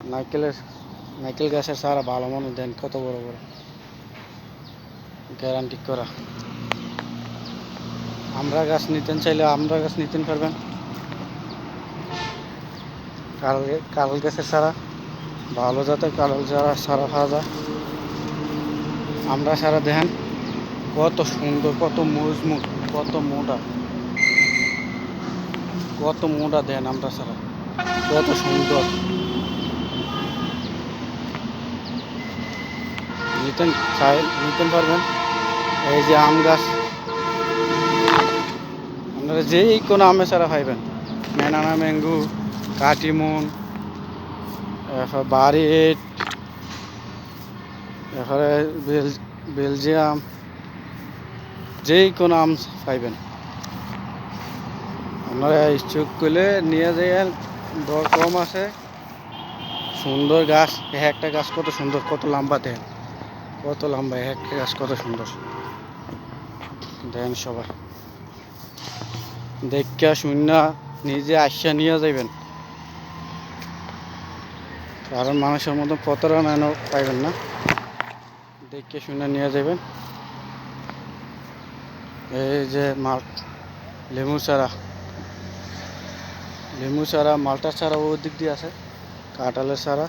নারকেলের নারকেল গাছের চারা ভালো মনে দেন, কত বড় বড়, গ্যারান্টি করা। আমরা গাছ নিতেন চাইলে আমরা গাছ নিতেন পারবেন। কারল গাছের চারা ভালো জাতের কারল চারা পাওয়া যায়। আমরা সারা দেখেন কত সুন্দর, কত মজবুত, কত মোটা, কত মোটা দেন আমরা সারা, কত সুন্দর। নিতেন পারবেন। এই যে আম গাছ, আপনারা যেই কোনো আমের চারা পাইবেন, ম্যানানা ম্যাঙ্গু, কাটিমন, এরপর বারিট, এরপরে বেলজিয়াম, যেই কোনো আম পাইবেন আপনারা ইচ্ছুক করলে নিয়ে যাবেন। দর কম আছে, সুন্দর গাছ। একটা গাছ কত সুন্দর, কত লম্বা দেন, কত লম্বা একটা গাছ, কত সুন্দর দেন। সবাই দেখা শুনা নিজে আসিয়া নিয়ে যাবেন, কারণ মানুষের মতো প্রতারণা পাইবেন না। দেখে শুনে নিয়ে যাবেন। এই যে লেবু চারা, মালটার চারা ওই দিক দিয়ে আছে, কাঁঠালের চারা,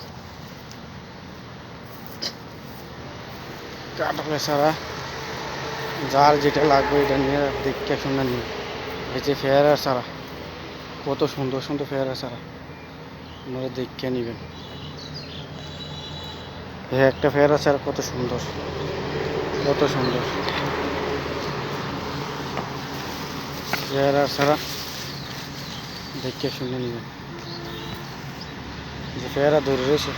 যার যেটা লাগবে এটা নিয়ে দেখে শুনে নিয়ে। এই যে পেয়ারার চারা, কত সুন্দর সুন্দর পেয়ারার চারা, আপনারা দেখে নেবেন। এই একটা পেয়ারা চারা কত সুন্দর, কত সুন্দর পেয়ারার চারা, দেখে শুনে নেবেন। যে পেয়ারা ধরে রয়েছে